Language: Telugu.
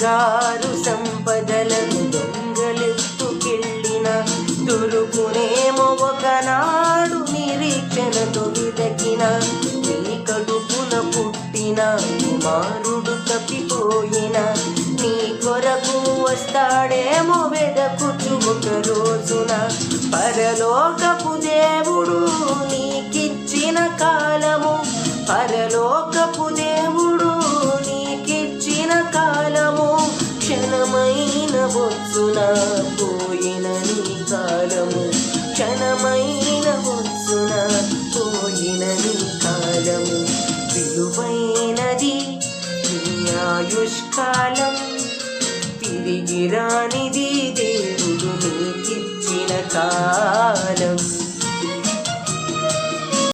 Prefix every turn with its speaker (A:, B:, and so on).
A: బంగారు సంపదలను దొంగలెత్తుకెళ్ళిన దొరుకునేమో ఒకనాడు నిరీక్షణతో వెదకిన నీ కడుపున పుట్టిన కుమారుడు తప్పిపోయిన నీ కొరకు వస్తాడేమో వెదకుచు ఒక రోజున పరలోకపు దేవుడు నీకిచ్చిన కాలము పరలోకపు దేవుడు నీకిచ్చిన కాలము క్షణమైన వచ్చున పోయిన నీ కాలము క్షణమైన వచ్చున పోయిన నీ కాలము విలువైనది నీ ఆయుష్కాలం తిరిగి రానిది దేవుడు నీకిచ్చిన కాలం.